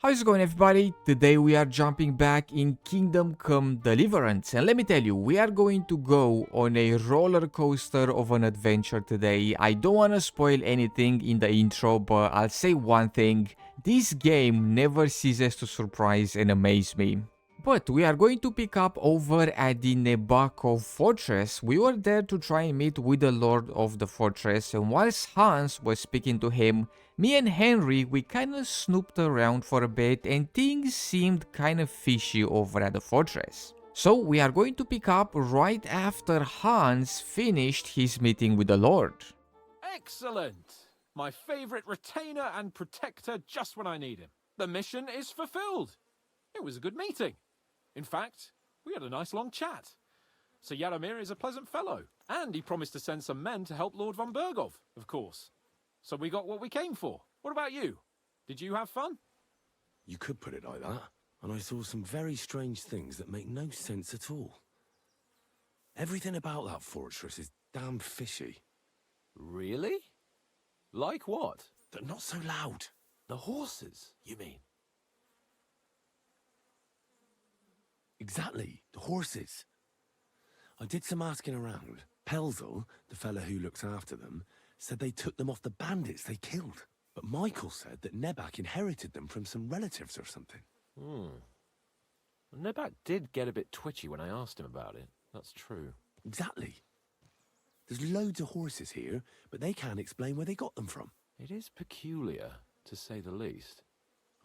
How's it going, everybody? Today we are jumping back in Kingdom Come Deliverance, and let me tell you, we are going to go on a roller coaster of an adventure today. I don't want to spoil anything in the intro, but I'll say one thing: this game never ceases to surprise and amaze me. But we are going to pick up over at the Nebakov fortress. We were there to try and meet with the lord of the fortress, and whilst Hans was speaking to him, me and Henry, we kinda snooped around for a bit and things seemed kinda fishy over at the fortress. So we are going to pick up right after Hans finished his meeting with the lord. Excellent! My favorite retainer and protector just when I need him. The mission is fulfilled. It was a good meeting. In fact, we had a nice long chat. Sir Yaromir is a pleasant fellow, and he promised to send some men to help Lord von Bergov, of course. So we got what we came for. What about you? Did you have fun? You could put it like that. And I saw some very strange things that make no sense at all. Everything about that fortress is damn fishy. Really? Like what? They're not so loud. The horses, you mean? Exactly, the horses. I did some asking around. Pelzel, the fella who looks after them, said they took them off the bandits they killed. But Michael said that Nebak inherited them from some relatives or something. Nebak did get a bit twitchy when I asked him about it. That's true. Exactly. There's loads of horses here, but they can't explain where they got them from. It is peculiar, to say the least.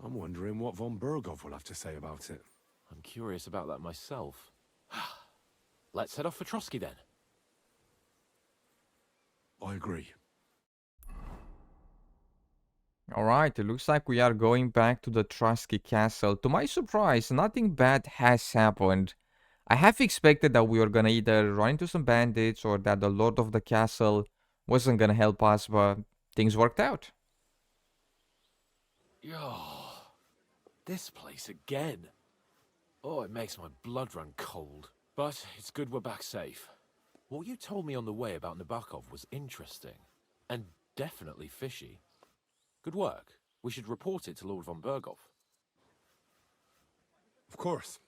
I'm wondering what von Bergov will have to say about it. I'm curious about that myself. Let's head off for Trosky then. I agree. Alright, it looks like we are going back to the Trosky castle. To my surprise, nothing bad has happened. I have expected that we were gonna either run into some bandits or that the lord of the castle wasn't gonna help us, but things worked out. This place again. Oh, it makes my blood run cold. But it's good we're back safe. What you told me on the way about Nabokov was interesting. And definitely fishy. Good work. We should report it to Lord von Bergov. Of course.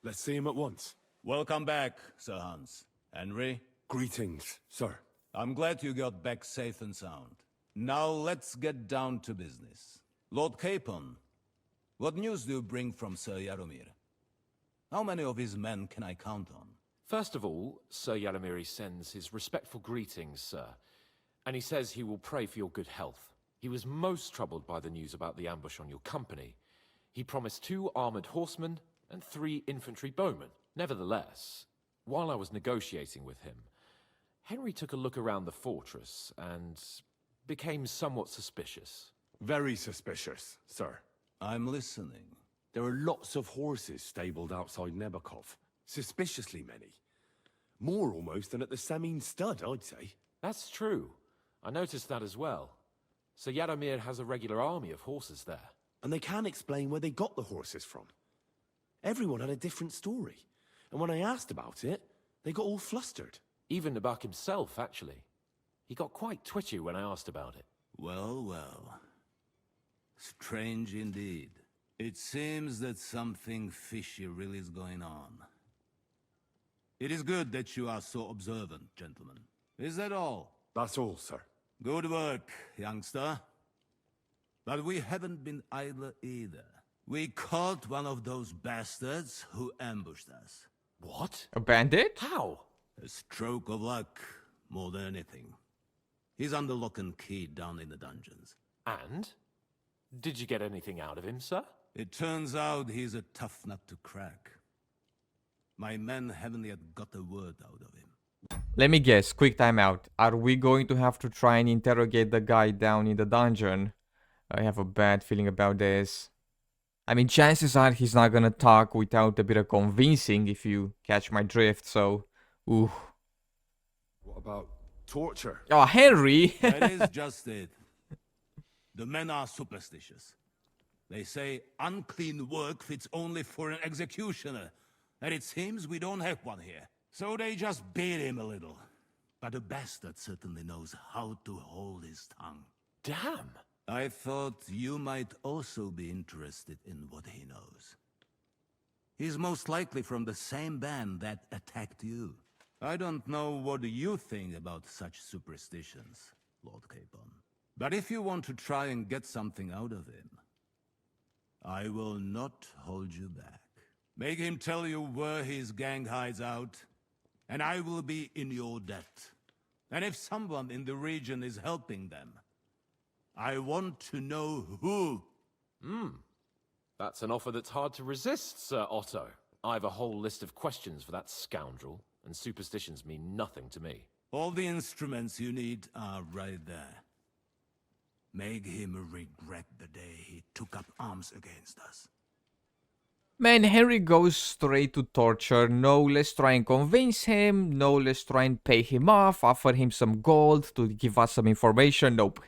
Let's see him at once. Welcome back, Sir Hans. Henry, Greetings, sir. I'm glad you got back safe and sound. Now let's get down to business. Lord Capon, what news do you bring from Sir Yaromir? How many of his men can I count on? First of all, Sir Yaromir sends his respectful greetings, sir. And he says he will pray for your good health. He was most troubled by the news about the ambush on your company. He promised 2 armored horsemen and 3 infantry bowmen. Nevertheless, while I was negotiating with him, Henry took a look around the fortress and became somewhat suspicious. Very suspicious, sir. I'm listening. There are lots of horses stabled outside Nebakov. Suspiciously many. More almost than at the Semine stud, I'd say. That's true. I noticed that as well. Sir Yaromir has a regular army of horses there. And they can't explain where they got the horses from. Everyone had a different story. And when I asked about it, they got all flustered. Even Nabak himself, actually. He got quite twitchy when I asked about it. Well, well. Strange indeed. It seems that something fishy really is going on. It is good that you are so observant, gentlemen. Is that all? That's all, sir. Good work, youngster. But we haven't been idle either. We caught one of those bastards who ambushed us. What? A bandit? How? A stroke of luck, more than anything. He's under lock and key down in the dungeons. And? Did you get anything out of him, sir? It turns out he's a tough nut to crack. My men haven't yet got a word out of him. Let me guess, quick timeout. Are we going to have to try and interrogate the guy down in the dungeon? I have a bad feeling about this. I mean, chances are he's not gonna talk without a bit of convincing, if you catch my drift, so... Ooh. What about torture? Oh, Henry! That is just it. The men are superstitious. They say unclean work fits only for an executioner, and it seems we don't have one here. So they just beat him a little. But the bastard certainly knows how to hold his tongue. Damn! I thought you might also be interested in what he knows. He's most likely from the same band that attacked you. I don't know what you think about such superstitions, Lord Capon. But if you want to try and get something out of him, I will not hold you back. Make him tell you where his gang hides out, and I will be in your debt. And if someone in the region is helping them, I want to know who. That's an offer that's hard to resist, Sir Otto. I've a whole list of questions for that scoundrel, and superstitions mean nothing to me. All the instruments you need are right there. Make him regret the day he took up arms against us. Man, Henry goes straight to torture. No, let's try and convince him. No, let's try and pay him off. Offer him some gold to give us some information. Nope.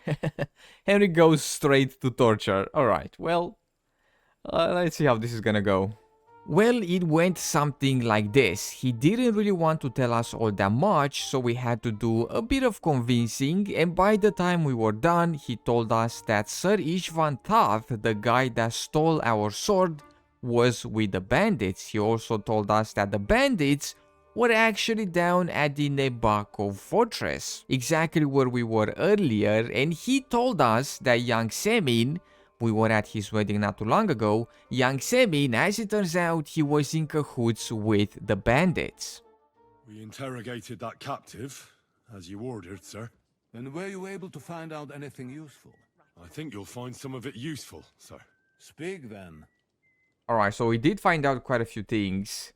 Henry goes straight to torture. Alright, well, let's see how this is gonna go. Well, it went something like this. He didn't really want to tell us all that much, so we had to do a bit of convincing, and by the time we were done, he told us that Sir Istvan Toth, the guy that stole our sword, was with the bandits. He also told us that the bandits were actually down at the Nebakov fortress, exactly where we were earlier, and he told us that young Semine, we were at his wedding not too long ago, young Semine, as it turns out, he was in cahoots with the bandits. We interrogated that captive, as you ordered, sir. And were you able to find out anything useful? I think you'll find some of it useful, sir. Speak then. Alright, so we did find out quite a few things,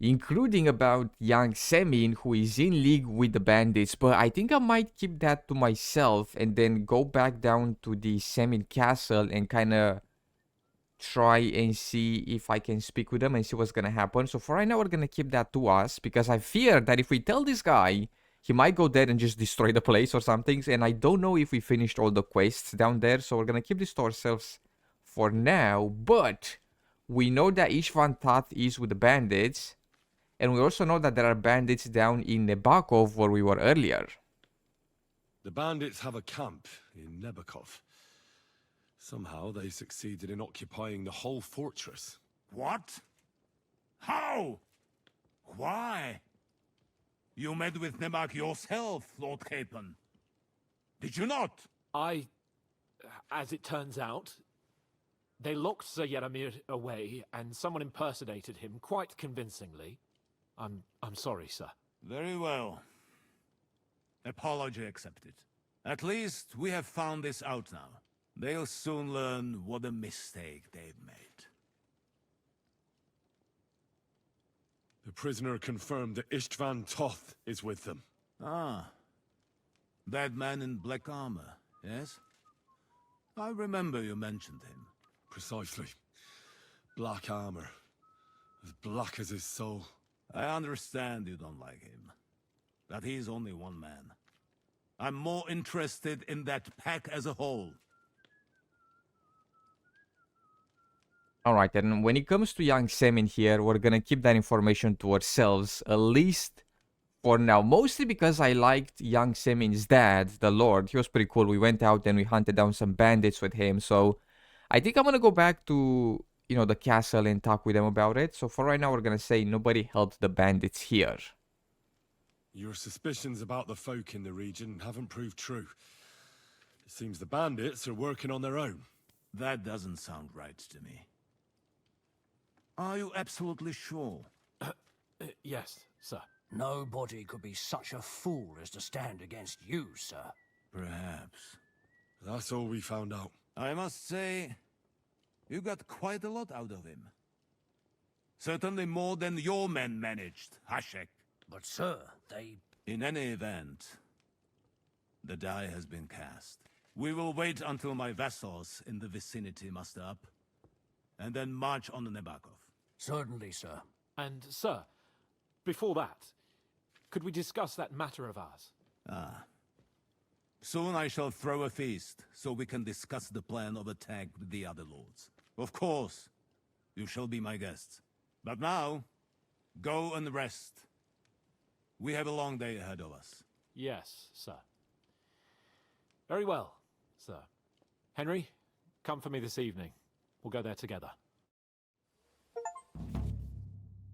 including about young Semine, who is in league with the bandits, but I think I might keep that to myself and then go back down to the Semine castle and kind of try and see if I can speak with them and see what's gonna happen. So for right now, we're gonna keep that to us, because I fear that if we tell this guy, he might go there and just destroy the place or something, and I don't know if we finished all the quests down there, so we're gonna keep this to ourselves for now. But we know that Istvan Toth is with the bandits, and we also know that there are bandits down in Nebakov where we were earlier. The bandits have a camp in Nebakov. Somehow they succeeded in occupying the whole fortress. What? How? Why? You met with Nebak yourself, Lord Capon. Did you not? As it turns out, they locked Sir Yaramir away, and someone impersonated him quite convincingly. I'm sorry, sir. Very well. Apology accepted. At least we have found this out now. They'll soon learn what a mistake they've made. The prisoner confirmed that Istvan Toth is with them. Ah. That man in black armor, yes? I remember you mentioned him. Precisely. Black armor. As black as his soul. I understand you don't like him. But he's only one man. I'm more interested in that pack as a whole. Alright, and when it comes to young Semine here, we're gonna keep that information to ourselves, at least for now. Mostly because I liked young Semine's dad, the Lord. He was pretty cool. We went out and we hunted down some bandits with him, so I think I'm gonna go back to, you know, the castle and talk with them about it. So for right now, we're gonna say nobody helped the bandits here. Your suspicions about the folk in the region haven't proved true. It seems the bandits are working on their own. That doesn't sound right to me. Are you absolutely sure? Yes, sir. Nobody could be such a fool as to stand against you, sir. Perhaps. That's all we found out. I must say, you got quite a lot out of him. Certainly more than your men managed, Hashek. But, sir, they... In any event, the die has been cast. We will wait until my vassals in the vicinity muster up, and then march on Nebakov. Certainly, sir. And, sir, before that, could we discuss that matter of ours? Ah. Soon I shall throw a feast, so we can discuss the plan of attack with the other lords. Of course, you shall be my guests. But now, go and rest. We have a long day ahead of us. Yes, sir. Very well, sir. Henry, come for me this evening. We'll go there together.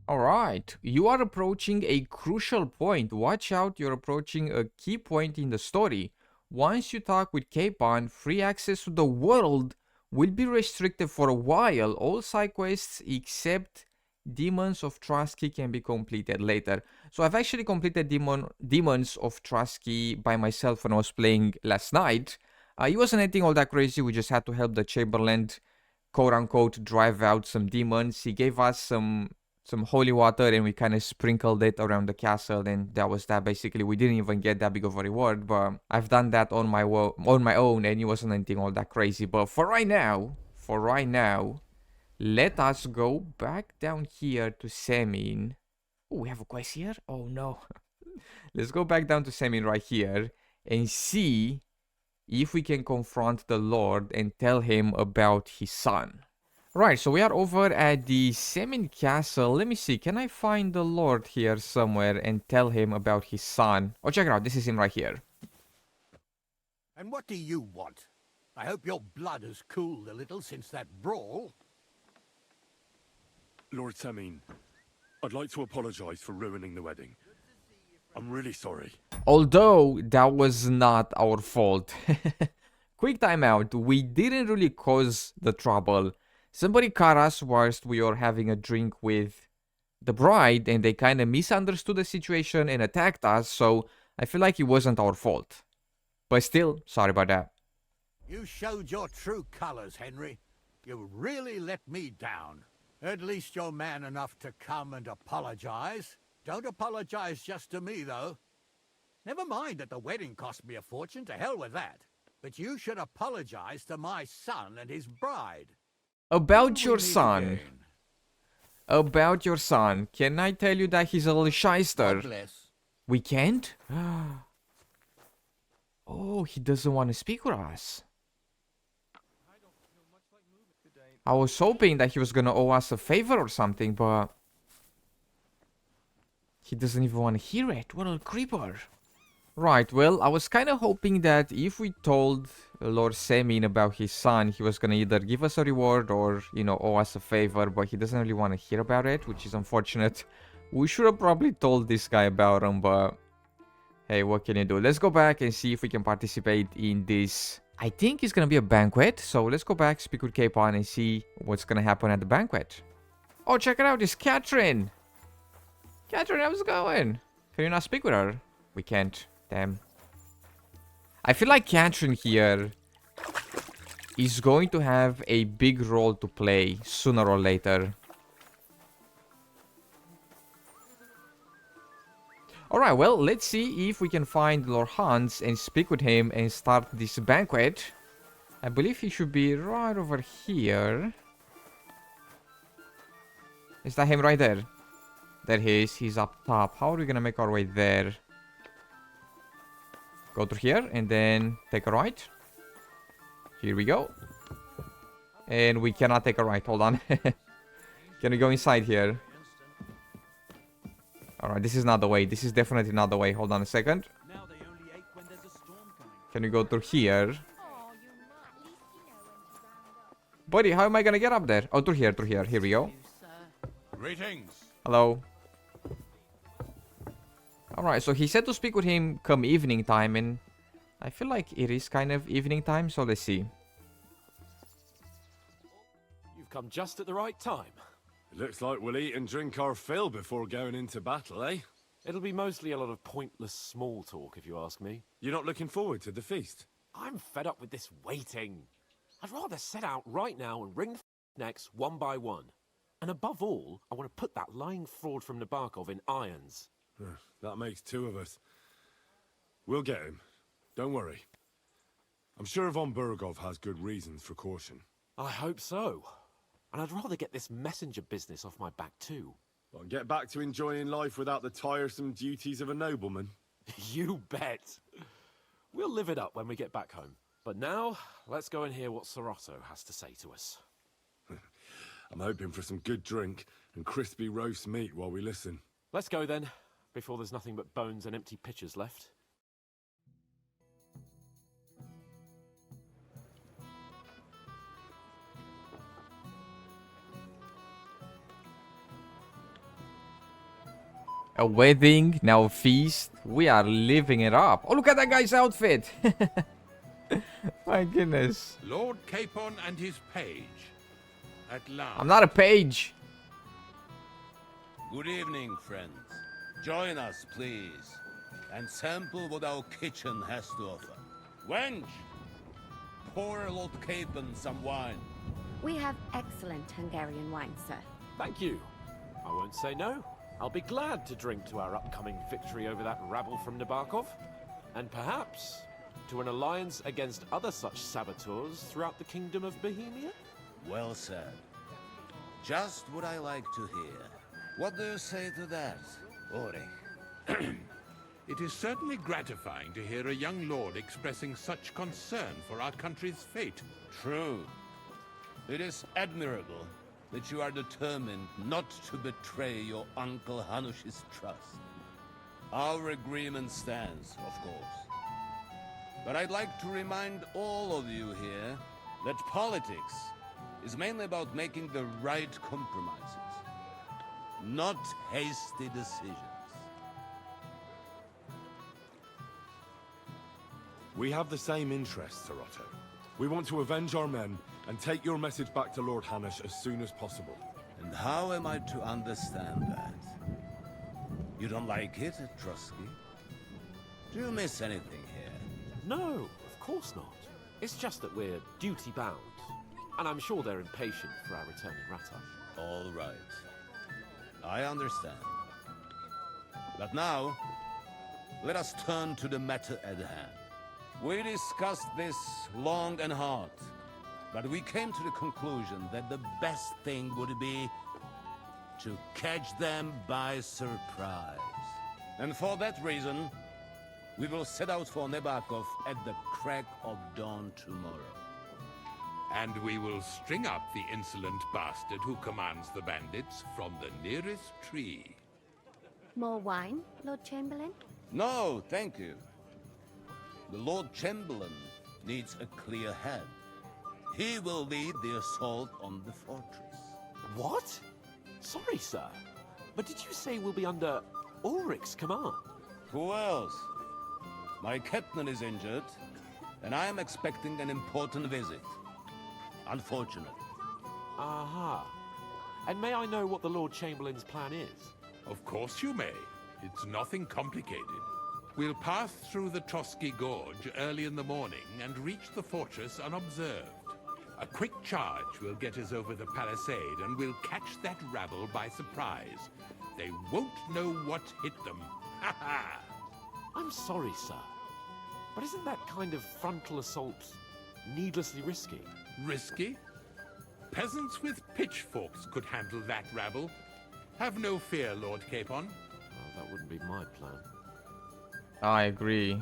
Alright, you are approaching a crucial point. Watch out, you're approaching a key point in the story. Once you talk with Capon, free access to the world will be restricted for a while. All side quests except Demons of Trosky can be completed later. So I've actually completed Demons of Trosky by myself when I was playing last night. It wasn't anything all that crazy, we just had to help the Chamberlain, quote-unquote, drive out some demons. He gave us some holy water and we kind of sprinkled it around the castle, and that was that. Basically, we didn't even get that big of a reward, but I've done that on my own, and it wasn't anything all that crazy. But for right now, let us go back down here to Semine. Oh, we have a quest here? Oh no. Let's go back down to Semine right here and see if we can confront the Lord and tell him about his son. Right, so we are over at the Semine Castle. Let me see, can I find the Lord here somewhere and tell him about his son? Oh, check it out, this is him right here. And what do you want? I hope your blood has cooled a little since that brawl. Lord Semine, I'd like to apologize for ruining the wedding. I'm really sorry. Although that was not our fault. Quick timeout, we didn't really cause the trouble. Somebody caught us whilst we were having a drink with the bride, and they kind of misunderstood the situation and attacked us, so I feel like it wasn't our fault. But still, sorry about that. You showed your true colors, Henry. You really let me down. At least you're man enough to come and apologize. Don't apologize just to me, though. Never mind that the wedding cost me a fortune, to hell with that. But you should apologize to my son and his bride. About your son. About your son. Can I tell you that he's a little shyster? God bless. We can't? Oh, he doesn't want to speak with us. I was hoping that he was gonna owe us a favor or something, but he doesn't even want to hear it. What a creeper. Right, well, I was kind of hoping that if we told Lord Semine about his son, he was gonna either give us a reward or, you know, owe us a favor, but he doesn't really want to hear about it, which is unfortunate. We should have probably told this guy about him, but hey, what can you do? Let's go back and see if we can participate in this. I think it's gonna be a banquet, so let's go back, speak with Capon, and see what's gonna happen at the banquet. Oh, check it out, it's Catherine! Catherine, how's it going? Can you not speak with her? We can't. Damn. I feel like Catherine here is going to have a big role to play sooner or later. Alright, well, let's see if we can find Lord Hans and speak with him and start this banquet. I believe he should be right over here. Is that him right there? There he is, he's up top. How are we gonna make our way there? Go through here and then take a right. Here we go. And we cannot take a right, hold on. Can we go inside here? Alright, this is not the way. This is definitely not the way. Hold on a second. Can we go through here? Buddy, how am I gonna get up there? Oh, through here, through here. Here we go. Greetings. Hello. Alright, so he said to speak with him come evening time, and I feel like it is kind of evening time, so let's see. You've come just at the right time. It looks like we'll eat and drink our fill before going into battle, eh? It'll be mostly a lot of pointless small talk, if you ask me. You're not looking forward to the feast? I'm fed up with this waiting. I'd rather set out right now and wring necks one by one. And above all, I want to put that lying fraud from Nabokov in irons. That makes two of us. We'll get him. Don't worry. I'm sure Von Burgov has good reasons for caution. I hope so. And I'd rather get this messenger business off my back too. Well, get back to enjoying life without the tiresome duties of a nobleman. You bet. We'll live it up when we get back home. But now, let's go and hear what Sorotto has to say to us. I'm hoping for some good drink and crispy roast meat while we listen. Let's go then, before there's nothing but bones and empty pitchers left. A wedding, now a feast. We are living it up. Oh, look at that guy's outfit. My goodness. Lord Capon and his page. At last. I'm not a page. Good evening, friends. Join us, please, and sample what our kitchen has to offer. Wench, pour Lord Capon some wine. We have excellent Hungarian wine, sir. Thank you. I won't say no. I'll be glad to drink to our upcoming victory over that rabble from Nabokov, and perhaps to an alliance against other such saboteurs throughout the Kingdom of Bohemia. Well said. Just what I like to hear. What do you say to that, Ori? It is certainly gratifying to hear a young lord expressing such concern for our country's fate. True. It is admirable that you are determined not to betray your Uncle Hanush's trust. Our agreement stands, of course. But I'd like to remind all of you here that politics is mainly about making the right compromises, not hasty decisions. We have the same interests, Sir Otto. We want to avenge our men and take your message back to Lord Hanush as soon as possible. And how am I to understand that? You don't like it at Trosky? Do you miss anything here? No, of course not. It's just that we're duty-bound, and I'm sure they're impatient for our returning Rata. All right. I understand. But now, let us turn to the matter at hand. We discussed this long and hard, but we came to the conclusion that the best thing would be to catch them by surprise. And for that reason, we will set out for Nebakov at the crack of dawn tomorrow. And we will string up the insolent bastard who commands the bandits from the nearest tree. More wine, Lord Chamberlain? No, thank you. The Lord Chamberlain needs a clear head. He will lead the assault on the fortress. What? Sorry, sir, but did you say we'll be under Ulrich's command? Who else? My captain is injured, and I am expecting an important visit. Unfortunately. Aha. And may I know what the Lord Chamberlain's plan is? Of course you may. It's nothing complicated. We'll pass through the Trosky Gorge early in the morning and reach the fortress unobserved. A quick charge will get us over the palisade and we'll catch that rabble by surprise. They won't know what hit them. Ha ha! I'm sorry, sir, but isn't that kind of frontal assault needlessly risky? Risky? Peasants with pitchforks could handle that rabble. Have no fear, Lord Capon. Well, that wouldn't be my plan. I agree.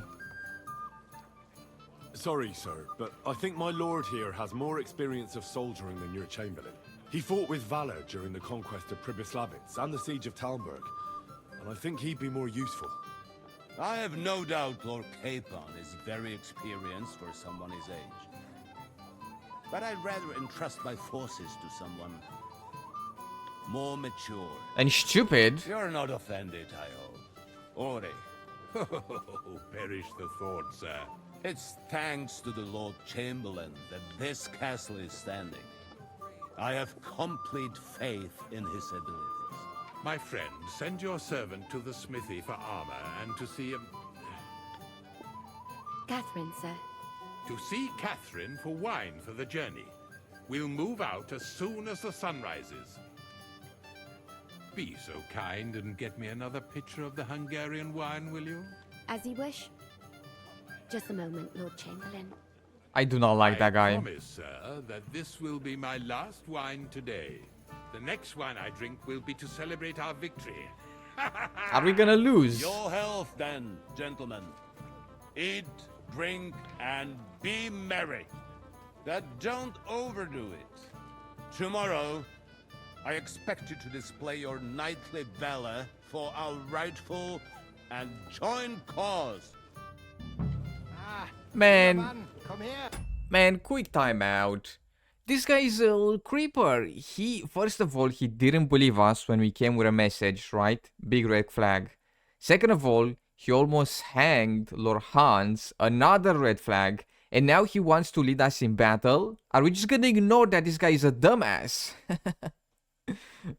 Sorry, sir, but I think my lord here has more experience of soldiering than your Chamberlain. He fought with valor during the conquest of Pribyslavitz and the siege of Talmberg, and I think he'd be more useful. I have no doubt Lord Capon is very experienced for someone his age. But I'd rather entrust my forces to someone more mature. And stupid. You're not offended, I hope. Ori. Oh, perish the thought, sir. It's thanks to the Lord Chamberlain that this castle is standing. I have complete faith in his abilities. My friend, send your servant to the smithy for armor and to see Catherine, sir. To see Catherine for wine for the journey. We'll move out as soon as the sun rises. Be so kind and get me another pitcher of the Hungarian wine, will you? As you wish. Just a moment, Lord Chamberlain. I do not like that guy. I promise, sir, that this will be my last wine today. The next wine I drink will be to celebrate our victory. Are we gonna lose? Your health, then, gentlemen. Eat, drink, and be merry. But don't overdo it. Tomorrow, I expect you to display your knightly valor for our rightful and joint cause. Man, quick time out. This guy is a little creeper. First of all, he didn't believe us when we came with a message, right? Big red flag. Second of all, he almost hanged Lord Hans, another red flag. And now he wants to lead us in battle? Are we just gonna ignore that this guy is a dumbass?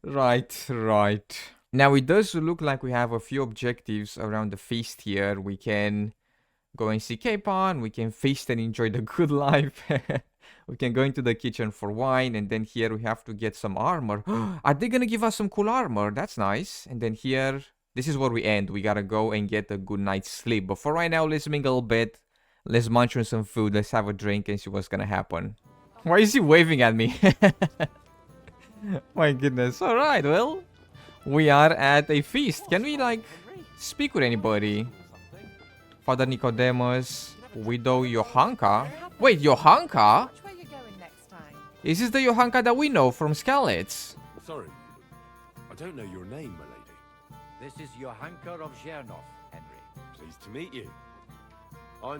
Right. Now it does look like we have a few objectives around the feast here. We can go and see Capon, we can feast and enjoy the good life. We can go into the kitchen for wine, and then here we have to get some armor. Are they gonna give us some cool armor? That's nice. And then here, this is where we end. We gotta go and get a good night's sleep. But for right now, let's mingle a bit. Let's munch on some food. Let's have a drink and see what's gonna happen. Why is he waving at me? My goodness. Alright, well, we are at a feast. Can we, like, speak with anybody? Father Nicodemus, Widow Johanka. Wait, Johanka? Which way you going next time? Is this the Johanka that we know from Skalitz? Sorry, I don't know your name, my lady. This is Johanka of Zhernov, Henry. Pleased to meet you. I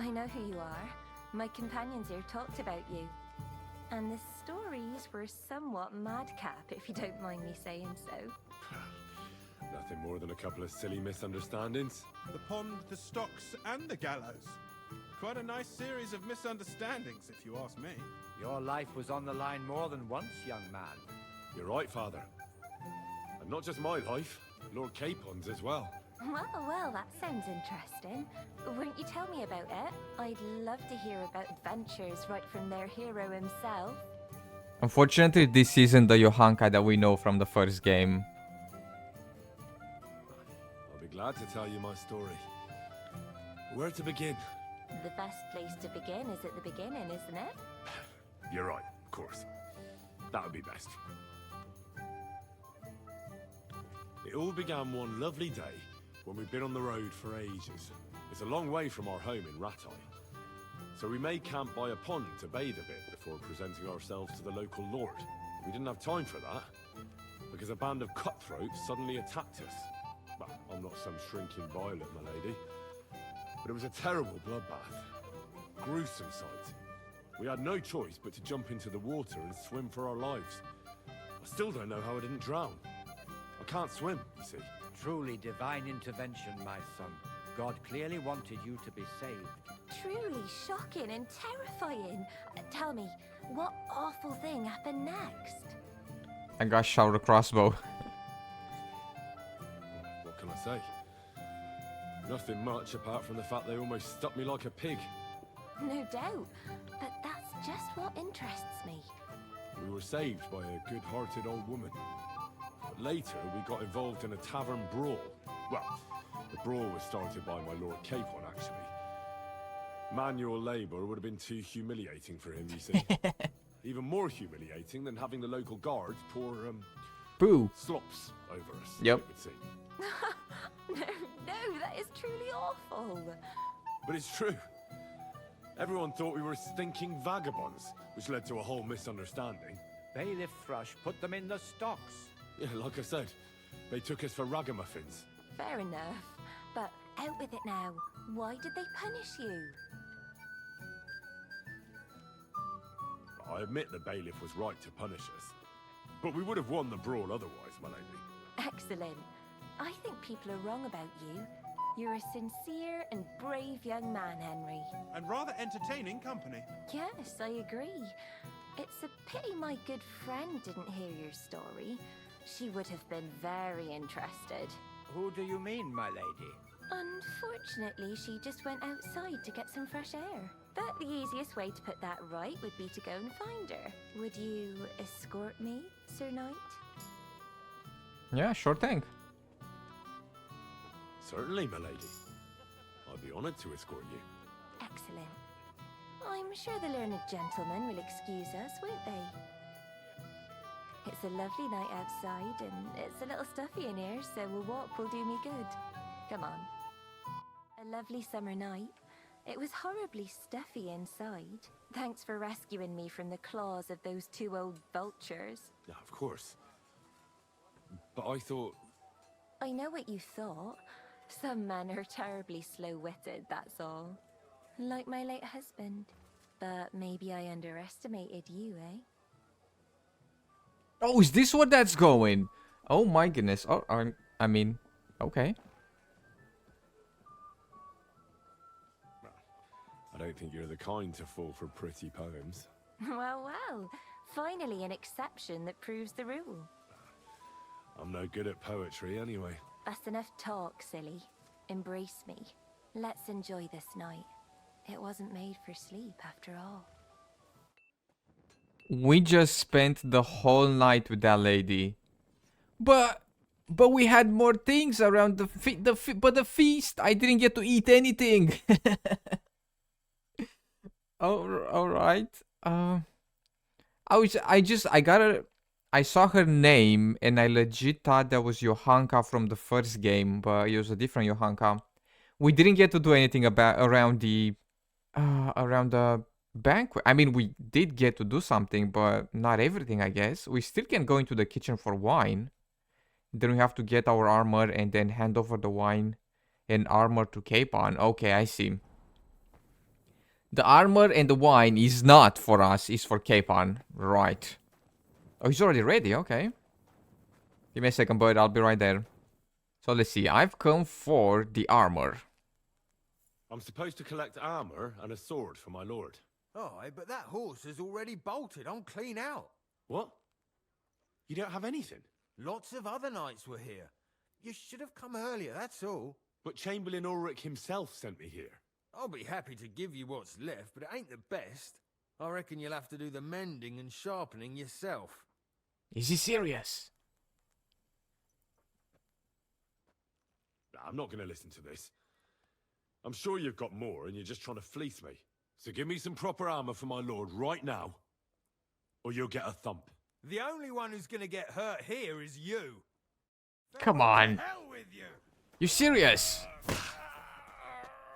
know who you are. My companions here talked about you. And the stories were somewhat madcap, if you don't mind me saying so. Nothing more than a couple of silly misunderstandings. The pond, the stocks, and the gallows. Quite a nice series of misunderstandings, if you ask me. Your life was on the line more than once, young man. You're right, Father. And not just my life, Lord Capon's as well. Well, that sounds interesting. Won't you tell me about it? I'd love to hear about adventures right from their hero himself. Unfortunately, this isn't the Johanka that we know from the first game. I'll be glad to tell you my story. Where to begin? The best place to begin is at the beginning, isn't it? You're right, of course. That would be best. It all began one lovely day when we'd been on the road for ages. It's a long way from our home in Ratai. So we made camp by a pond to bathe a bit before presenting ourselves to the local lord. We didn't have time for that, because a band of cutthroats suddenly attacked us. Well, I'm not some shrinking violet, my lady, but it was a terrible bloodbath. Gruesome sight. We had no choice but to jump into the water and swim for our lives. I still don't know how I didn't drown. I can't swim, you see. Truly divine intervention, my son. God clearly wanted you to be saved. Truly shocking and terrifying. Tell me, what awful thing happened next? I got shot with a crossbow. What can I say? Nothing much apart from the fact they almost stuck me like a pig. No doubt, but that's just what interests me. We were saved by a good-hearted old woman. But later, we got involved in a tavern brawl. Well, the brawl was started by my Lord Capon, actually. Manual labour would have been too humiliating for him, you see. Even more humiliating than having the local guards pour, Boo. slops over us. Yep. It would seem. No, that is truly awful. But it's true. Everyone thought we were stinking vagabonds, which led to a whole misunderstanding. Bailiff Thrush put them in the stocks. Yeah, like I said, they took us for ragamuffins. Fair enough, but out with it now. Why did they punish you? I admit the bailiff was right to punish us. But we would have won the brawl otherwise, my lady. Excellent. I think people are wrong about you. You're a sincere and brave young man, Henry. And rather entertaining company. Yes, I agree. It's a pity my good friend didn't hear your story. She would have been very interested. Who do you mean, my lady? Unfortunately, she just went outside to get some fresh air. But the easiest way to put that right would be to go and find her. Would you escort me, Sir Knight? Yeah, sure thing. Certainly, my lady. I'd be honored to escort you. Excellent. I'm sure the learned gentlemen will excuse us, won't they? It's a lovely night outside, and it's a little stuffy in here, so a walk will do me good. Come on. A lovely summer night. It was horribly stuffy inside. Thanks for rescuing me from the claws of those two old vultures. Yeah, of course. But I thought... I know what you thought. Some men are terribly slow-witted, that's all. Like my late husband. But maybe I underestimated you, eh? Oh, is this where that's going? Oh my goodness. Oh, I mean, okay. I don't think you're the kind to fall for pretty poems. Well, well. Finally an exception that proves the rule. I'm no good at poetry anyway. That's enough talk, silly. Embrace me. Let's enjoy this night. It wasn't made for sleep after all. We just spent the whole night with that lady. But we had more things around the feast. I didn't get to eat anything. All right. I saw her name and I legit thought that was Johanka from the first game, but it was a different Johanka. We didn't get to do anything around the banquet. I mean, we did get to do something, but not everything, I guess. We still can go into the kitchen for wine. Then we have to get our armor and then hand over the wine and armor to Capon. Okay, I see. The armor and the wine is not for us, it's for Capon. Right. Oh, he's already ready, okay. Give me a second, bud, I'll be right there. So let's see, I've come for the armor. I'm supposed to collect armor and a sword for my lord. Aye, but that horse is already bolted. I'm clean out. What? You don't have anything? Lots of other knights were here. You should have come earlier, that's all. But Chamberlain Ulrich himself sent me here. I'll be happy to give you what's left, but it ain't the best. I reckon you'll have to do the mending and sharpening yourself. Is he serious? I'm not going to listen to this. I'm sure you've got more and you're just trying to fleece me. So give me some proper armor for my lord right now, or you'll get a thump. The only one who's going to get hurt here is you. Come on. Hell with you. You serious?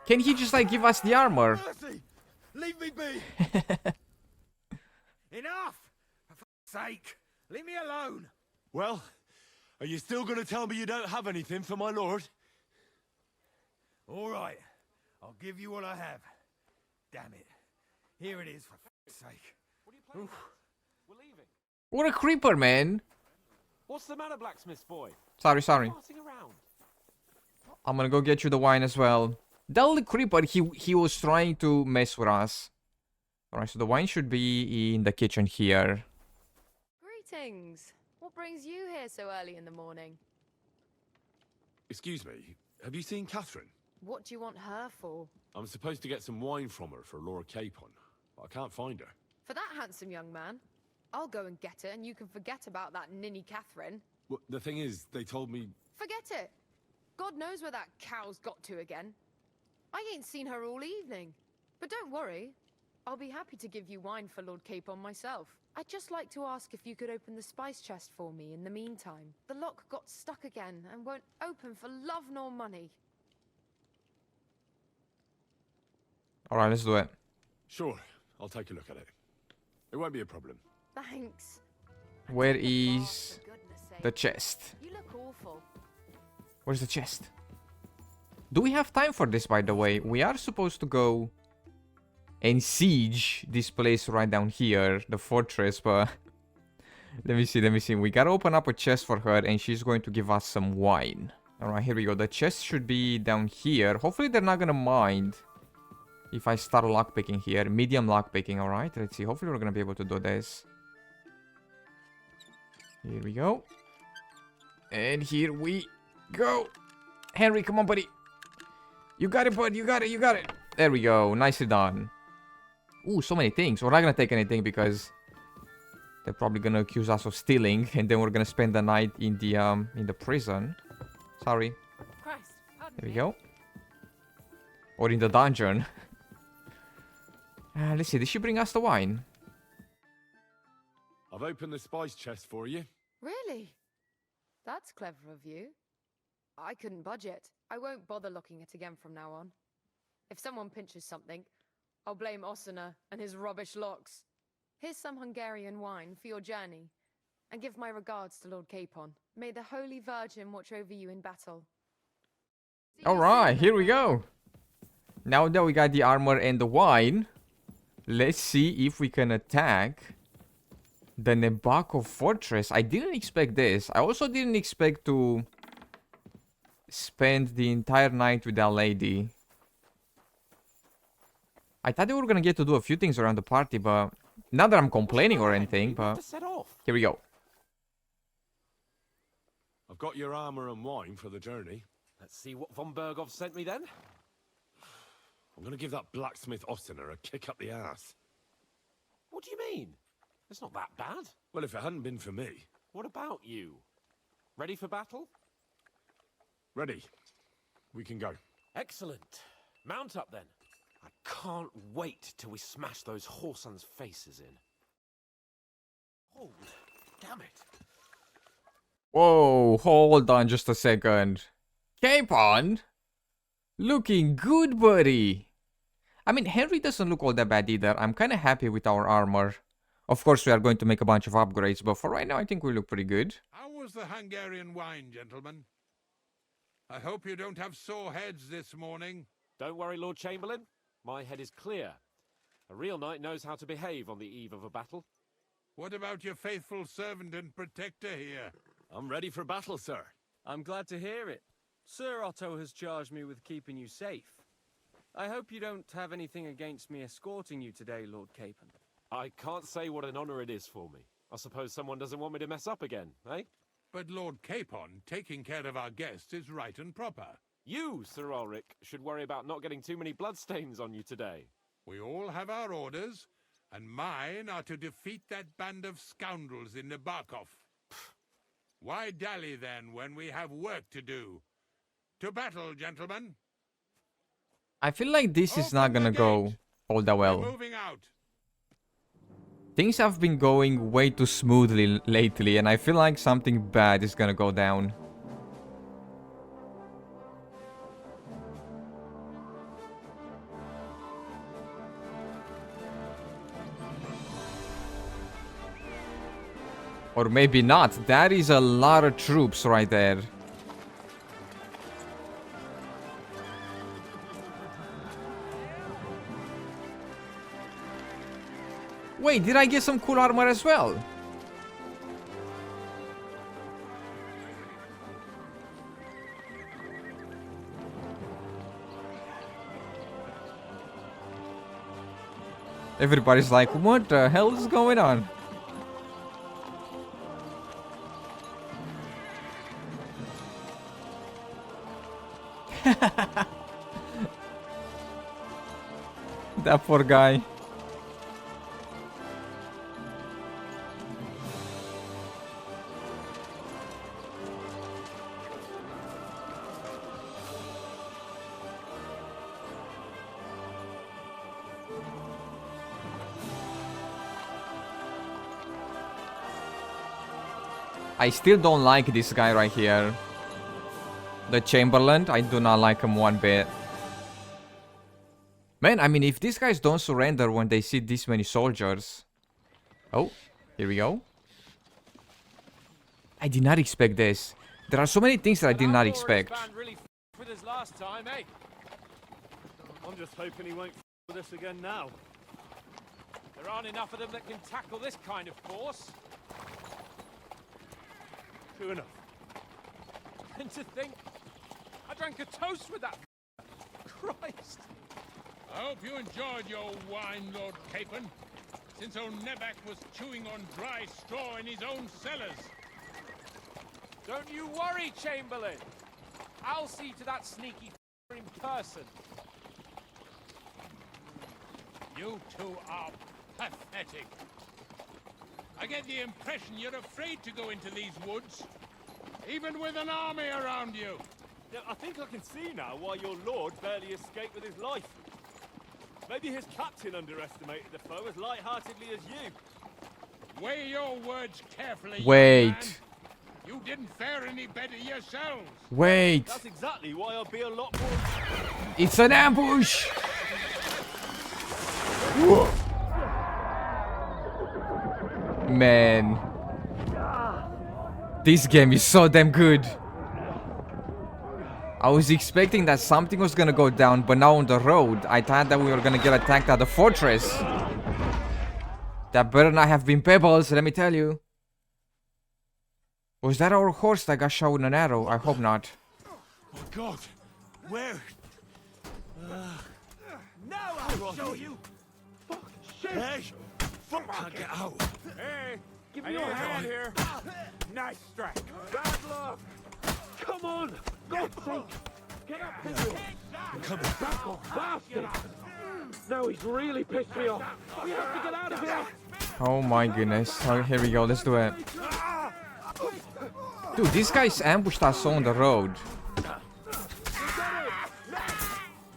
Can he just like give us the armor? Mercy! Leave me be! Enough! For fuck's sake! Leave me alone! Well, are you still going to tell me you don't have anything for my lord? All right. I'll give you what I have. Damn it. Here it is, for fuck's sake. What are you playing? We're leaving. What a creeper, man. What's the matter, blacksmith's boy? Sorry. Passing around. I'm gonna go get you the wine as well. That little creeper, he was trying to mess with us. Alright, so the wine should be in the kitchen here. Greetings. What brings you here so early in the morning? Excuse me, have you seen Catherine? What do you want her for? I'm supposed to get some wine from her for Laura Capon, but I can't find her. For that handsome young man? I'll go and get it, and you can forget about that ninny Catherine. Well, the thing is, they told me... Forget it! God knows where that cow's got to again. I ain't seen her all evening. But don't worry. I'll be happy to give you wine for Lord Capon myself. I'd just like to ask if you could open the spice chest for me in the meantime. The lock got stuck again and won't open for love nor money. Alright, let's do it. Sure, I'll take a look at it. It won't be a problem. Thanks. Where is For goodness sake. the chest? You look awful. Where's the chest? Do we have time for this, by the way? We are supposed to go and siege this place right down here, the fortress, but... let me see. We gotta open up a chest for her, and she's going to give us some wine. Alright, here we go. The chest should be down here. Hopefully they're not gonna mind if I start lockpicking here. Medium lockpicking, alright? Let's see. Hopefully we're gonna be able to do this. Here we go. And here we go. Henry, come on, buddy. You got it, bud. You got it. There we go. Nicely done. Ooh, so many things. We're not gonna take anything because they're probably gonna accuse us of stealing, and then we're gonna spend the night in the prison. Sorry. Christ, There we go. Or in the dungeon. Let's see. Did she bring us the wine? I've opened the spice chest for you. Really? That's clever of you. I couldn't budget. I won't bother looking it again from now on. If someone pinches something, I'll blame Osina and his rubbish locks. Here's some Hungarian wine for your journey, and give my regards to Lord Capon. May the Holy Virgin watch over you in battle. Alright, here we go. Now that we got the armor and the wine, Let's see if we can attack the Nebakov fortress. I didn't expect this. I also didn't expect to spend the entire night with that lady. I thought they were gonna get to do a few things around the party, but not that I'm complaining or anything, but here we go. I've got your armor and wine for the journey. Let's see what von Bergov sent me then. I'm gonna give that blacksmith Ossiner a kick up the ass. What do you mean? It's not that bad. Well, if it hadn't been for me. What about you? Ready for battle? Ready. We can go. Excellent. Mount up then. I can't wait till we smash those whoresons' faces in. Hold. Damn it. Whoa, hold on just a second. Capon? Looking good, buddy. I mean, Henry doesn't look all that bad either. I'm kind of happy with our armor. Of course, we are going to make a bunch of upgrades, but for right now, I think we look pretty good. How was the Hungarian wine, gentlemen? I hope you don't have sore heads this morning. Don't worry, Lord Chamberlain. My head is clear. A real knight knows how to behave on the eve of a battle. What about your faithful servant and protector here? I'm ready for battle, sir. I'm glad to hear it. Sir Otto has charged me with keeping you safe. I hope you don't have anything against me escorting you today, Lord Capon. I can't say what an honor it is for me. I suppose someone doesn't want me to mess up again, eh? But Lord Capon, taking care of our guests is right and proper. You, Sir Ulrich, should worry about not getting too many bloodstains on you today. We all have our orders, and mine are to defeat that band of scoundrels in Nebakov. Why dally then when we have work to do? To battle, gentlemen. I feel like this is not gonna go all that well. Moving out. Things have been going way too smoothly lately, and I feel like something bad is gonna go down. Or maybe not. That is a lot of troops right there. Wait, did I get some cool armor as well? Everybody's like, what the hell is going on? That poor guy. I still don't like this guy right here. The Chamberlain, I do not like him one bit. Man, I mean, if these guys don't surrender when they see this many soldiers... Oh, here we go. I did not expect this. There are so many things that I did not expect. Really with us last time, eh? I'm just hoping he won't with us again now. There aren't enough of them that can tackle this kind of force. True enough. And to think, I drank a toast with that. Christ. I hope you enjoyed your wine, Lord Capon, since old Nebak was chewing on dry straw in his own cellars. Don't you worry, Chamberlain. I'll see to that sneaky in person. You two are pathetic. I get the impression you're afraid to go into these woods, even with an army around you. Yeah, I think I can see now why your lord barely escaped with his life. Maybe his captain underestimated the foe as light-heartedly as you. Weigh your words carefully. Wait. Man. You didn't fare any better yourselves. Wait. That's exactly why I'll be a lot more... It's an ambush! Man. This game is so damn good. I was expecting that something was gonna go down, but now on the road, I thought that we were gonna get attacked at the fortress. That better not have been pebbles, let me tell you. Was that our horse that got shot with an arrow? I hope not. My God, where? Now I'll show you! Fuck, shit! Hey, fuck! Can't get out. Hey, give me your hand here! Nice strike! Bad luck! Come on! God's sake! Get up, Henry! I'm coming. Back bastard! Now he's really pissed me off! We have to get out of here! Oh my goodness. Oh, here we go, let's do it. Dude, these guys ambushed us on the road.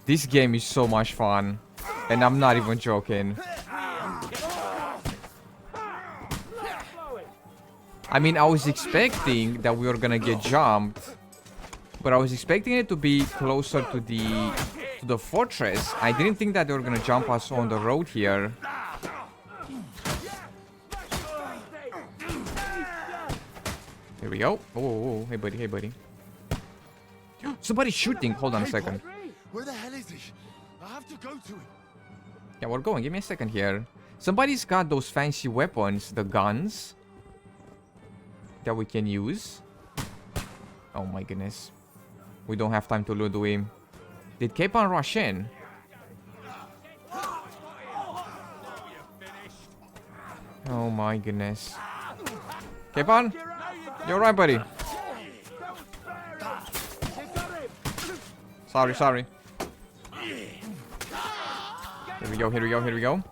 This game is so much fun. And I'm not even joking. I mean, I was expecting that we were gonna get jumped. But I was expecting it to be closer to the fortress. I didn't think that they were gonna jump us on the road here. Here we go. Oh, hey buddy, hey buddy. Somebody's shooting. Hold on a second. Where the hell is he? I have to go to him. Yeah, we're going. Give me a second here. Somebody's got those fancy weapons, the guns that we can use. Oh my goodness. We don't have time to loot, do we? Did Capon rush in? Oh my goodness. Capon? You're right, buddy. Sorry. Here we go, here we go, here we go.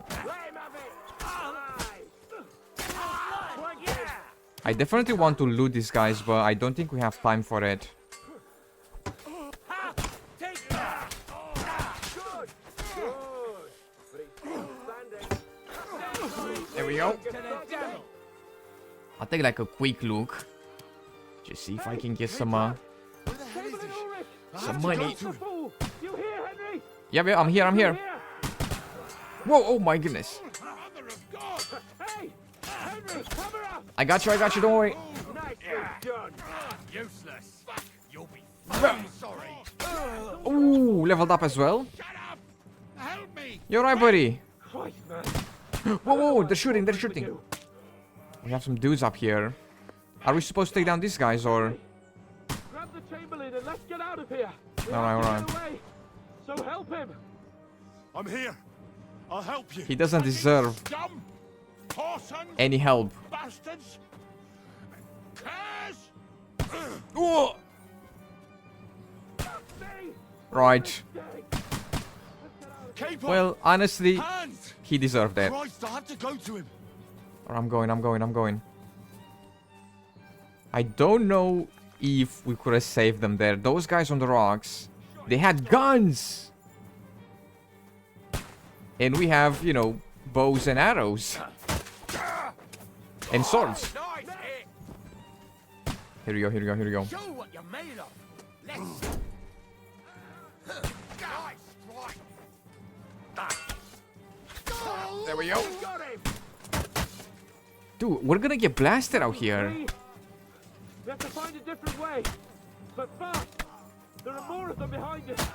I definitely want to loot these guys, but I don't think we have time for it. There we go. I'll take like a quick look. Just see if I can get some money. Yeah, I'm here. Whoa, oh my goodness. I got you, don't worry. Useless. You'll be sorry. Ooh, leveled up as well. Help me. You're right, buddy. Whoa, they're shooting. We have some dudes up here. Are we supposed to take down these guys, or? Grab the Chamberlain and let's get out of here. Alright. So help him. I'm here. I'll help you. He doesn't deserve any help. Bastards. Whoa. Right. Well, honestly, he deserved it. Christ, I have to go to him. I'm going. I don't know if we could have saved them there. Those guys on the rocks, they had guns. And we have, you know, bows and arrows. And swords. Here we go. Show what you're made of. Let's. There we go. Dude, we're gonna get blasted out here. We have to find a different way. But fast. There are more of them behind us.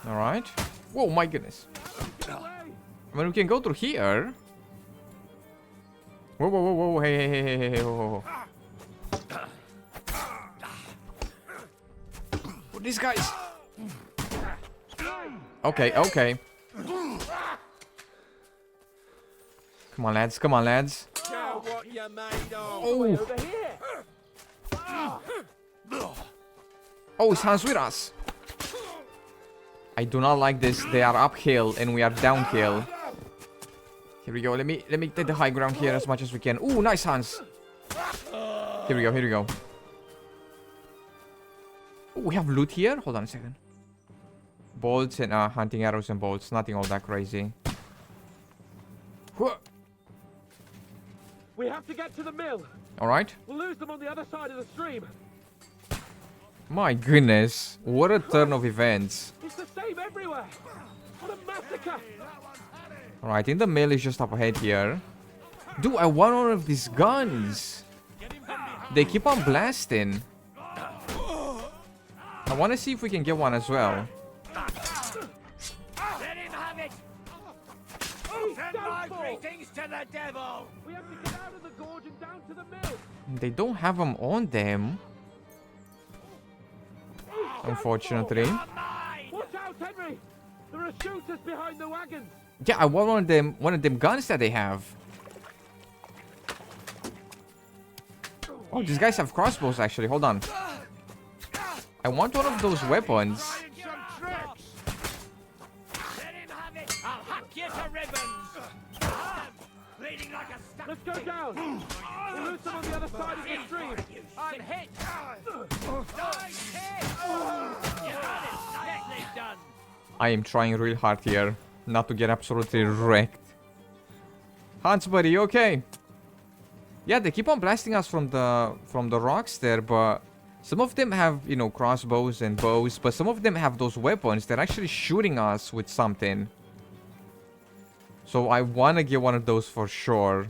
Alright. Whoa, my goodness. I mean, we can go through here. Whoa. Hey, whoa. Oh, these guys. Okay. Come on, lads. Show what you're made of. Oh, it's Hans with us. I do not like this. They are uphill and we are downhill. Here we go. Let me take the high ground here as much as we can. Ooh, nice, Hans. Here we go. Ooh, we have loot here. Hold on a second. Bolts and hunting arrows and bolts. Nothing all that crazy. We have to get to the mill. All right. We'll lose them on the other side of the stream. My goodness. What a turn of events. It's the same everywhere. What a massacre. Alright, I think the mill is just up ahead here. Dude, I want one of these guns. They keep on blasting. I want to see if we can get one as well. Let him have it. Greetings to the devil! We have to get out of the gorge and down to the mill. They don't have them on them. Unfortunately. Watch out, Henry! There are shooters behind the wagons. Yeah, I want one of them guns that they have. Oh, these guys have crossbows actually. Hold on. I want one of those weapons. I'll hack you to ribbons! Bleeding like a stuck Let's go down. We'll lose them on the other side of the stream. I'm hit! Nice hit! You had it! Nicely done! I am trying real hard here not to get absolutely wrecked. Hans, buddy, you okay? Yeah, they keep on blasting us from the rocks there, but some of them have, you know, crossbows and bows, but some of them have those weapons. They're actually shooting us with something. So I want to get one of those for sure.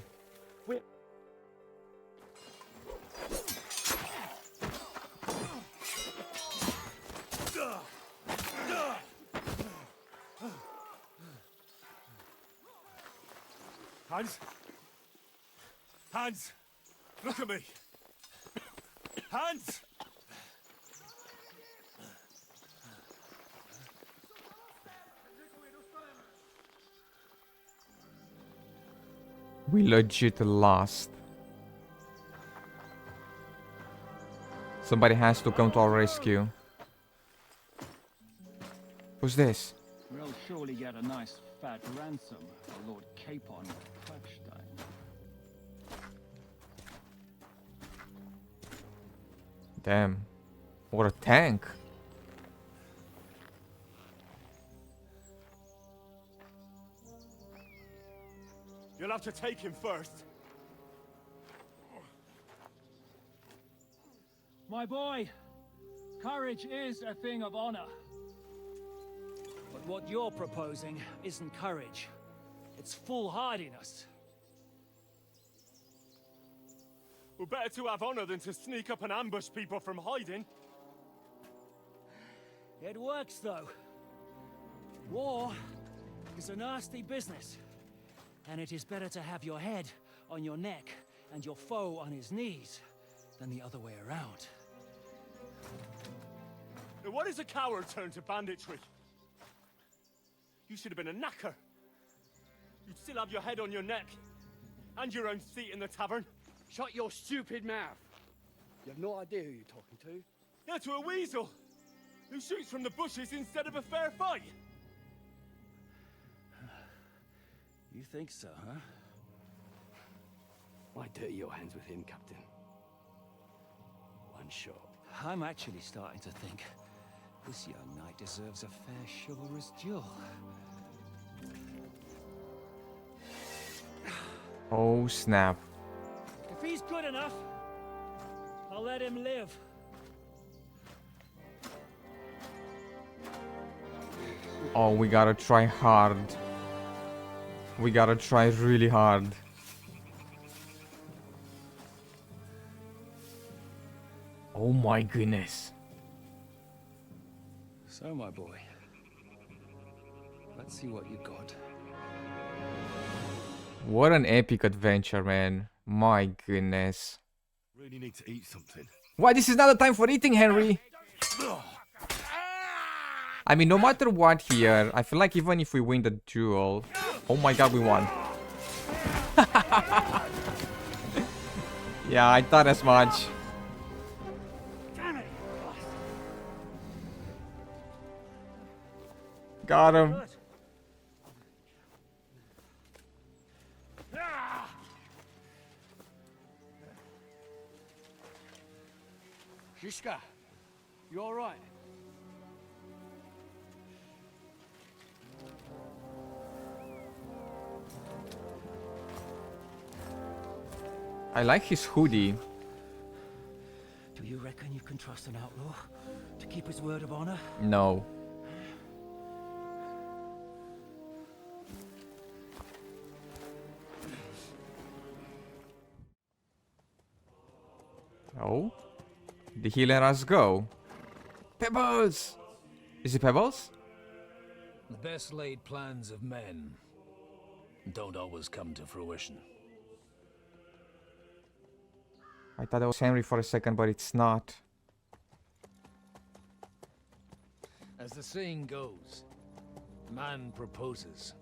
Hans? Hans! Look at me! Hans! We legit lost. Somebody has to come to our rescue. Who's this? We'll surely get a nice fat ransom for Lord Capon Klugstein. Damn. What a tank. You'll have to take him first. My boy, courage is a thing of honor. But what you're proposing isn't courage. It's foolhardiness. Well, better to have honor than to sneak up and ambush people from hiding. It works, though. War is a nasty business. And it is better to have your head on your neck and your foe on his knees than the other way around. Now, what is a coward turn to banditry? You should have been a knacker. You'd still have your head on your neck. And your own seat in the tavern. Shut your stupid mouth! You have no idea who you're talking to. Yeah, to a weasel! Who shoots from the bushes instead of a fair fight! You think so, huh? Why dirty your hands with him, Captain? One shot. I'm actually starting to think this young knight deserves a fair chivalrous duel. Oh, snap. If he's good enough, I'll let him live. Oh, we gotta try hard. We gotta try really hard. Oh my goodness. So, my boy, let's see what you got. What an epic adventure, man. My goodness. Really need to eat something. Why, this is not the time for eating, Henry? I mean, no matter what here, I feel like even if we win the duel... Oh my god, we won. Yeah, I thought as much. Got him. Shishka, you all right? I like his hoodie. Do you reckon you can trust an outlaw to keep his word of honor? No. Oh? Did he let us go? Pebbles! Is it Pebbles? The best laid plans of men don't always come to fruition. I thought that was Henry for a second, but it's not. As the saying goes, man proposes,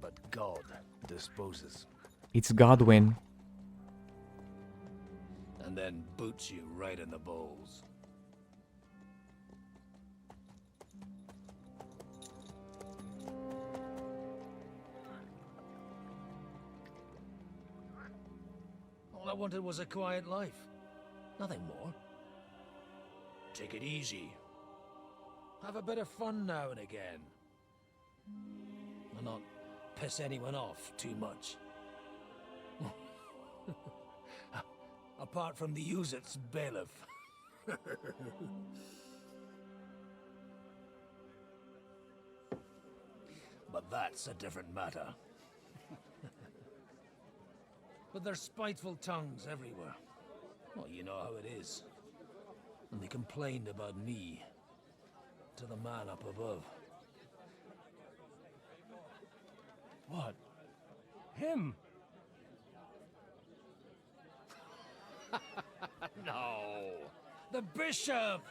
but God disposes. It's Godwin. And then boots you right in the balls. All I wanted was a quiet life. Nothing more. Take it easy. Have a bit of fun now and again. And not piss anyone off too much. Apart from the use-its bailiff. But that's a different matter. But there's spiteful tongues everywhere. Well, you know how it is. And they complained about me to the man up above. What? Him? No! The bishop!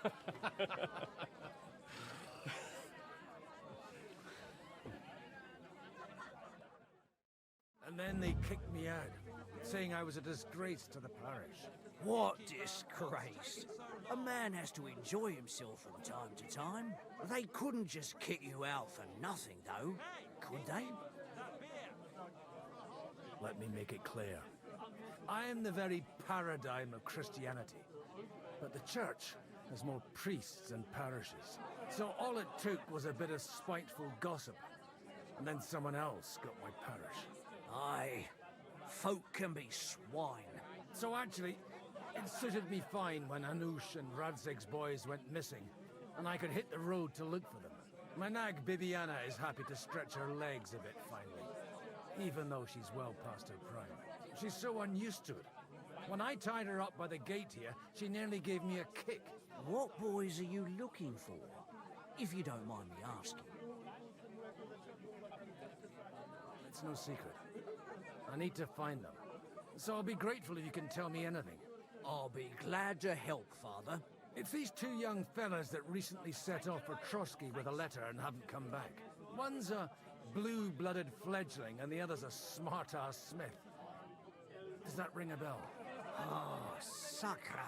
And then they kicked me out, saying I was a disgrace to the parish. What disgrace? A man has to enjoy himself from time to time. They couldn't just kick you out for nothing, though, could they? Let me make it clear. I am the very paradigm of Christianity. But the church has more priests and parishes. So all it took was a bit of spiteful gossip. And then someone else got my parish. Aye, folk can be swine. So actually, it suited me fine when Anush and Radzig's boys went missing, and I could hit the road to look for them. My nag Bibiana is happy to stretch her legs a bit finally, even though she's well past her prime. She's so unused to it. When I tied her up by the gate here, she nearly gave me a kick. What boys are you looking for, if you don't mind me asking? It's no secret. I need to find them. So I'll be grateful if you can tell me anything. I'll be glad to help, Father. It's these two young fellas that recently set off for Trosky with a letter and haven't come back. One's a blue-blooded fledgling and the other's a smart-ass smith. Does that ring a bell? Oh, Sakra.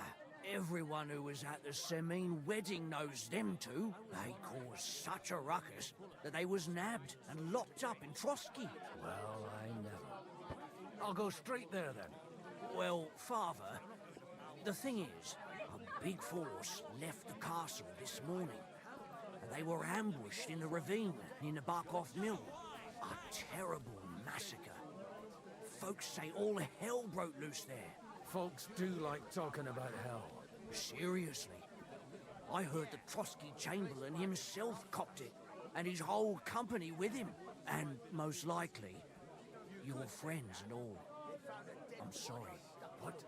Everyone who was at the Semine wedding knows them two. They caused such a ruckus that they was nabbed and locked up in Trosky. Well, I never. I'll go straight there then. Well, Father, the thing is, a big force left the castle this morning. And they were ambushed in the ravine in the Banquet mill. A terrible massacre. Folks say all hell broke loose there. Folks do like talking about hell. Seriously. I heard the Trosky Chamberlain himself copped it, and his whole company with him. And most likely, your friends and all. I'm sorry. What?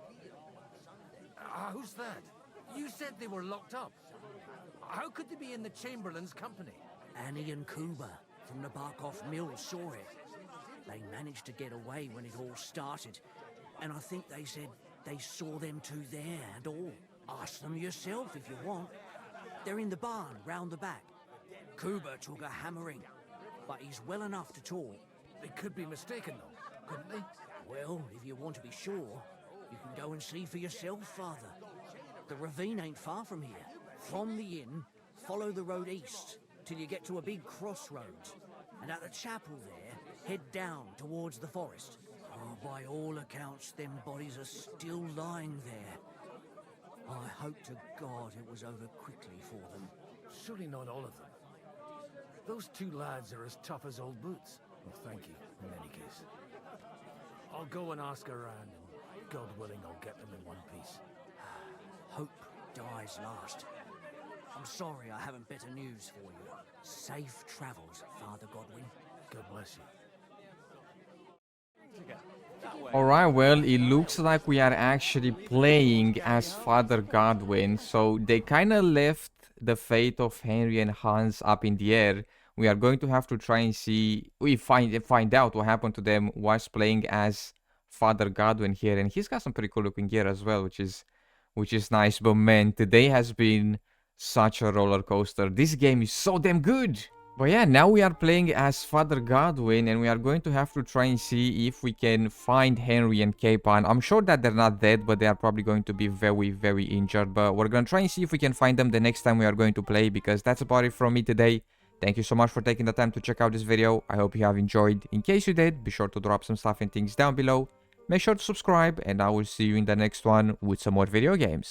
Who's that? You said they were locked up. How could they be in the Chamberlain's company? Annie and Kuba from the Barkov Mill saw it. They managed to get away when it all started, and I think they said they saw them two there and all. Ask them yourself if you want. They're in the barn round the back. Kuba took a hammering, but he's well enough to talk. They could be mistaken though, couldn't they? Well, if you want to be sure, you can go and see for yourself, Father. The ravine ain't far from here. From the inn, follow the road east till you get to a big crossroads. And at the chapel there, head down towards the forest. Oh, by all accounts, them bodies are still lying there. I hope to God it was over quickly for them. Surely not all of them. Those two lads are as tough as old boots. Well, thank you, in any case. I'll go and ask around, and God willing, I'll get them in one piece. Hope dies last. I'm sorry I haven't better news for you. Safe travels, Father Godwin. God bless you. Alright, well, it looks like we are actually playing as Father Godwin, so they kinda left the fate of Henry and Hans up in the air. we are going to have to try and see, we find out what happened to them whilst playing as Father Godwin here. And he's got some pretty cool looking gear as well, which is nice. But man, today has been such a roller coaster. This game is so damn good. But yeah, now we are playing as Father Godwin, and we are going to have to try and see if we can find Henry and Capon. I'm sure that they're not dead, but they are probably going to be very, very injured. But we're going to try and see if we can find them the next time we are going to play, because that's about it from me today. Thank you so much for taking the time to check out this video. I hope you have enjoyed. In case you did, be sure to drop some stuff and things down below. Make sure to subscribe, and I will see you in the next one with some more video games.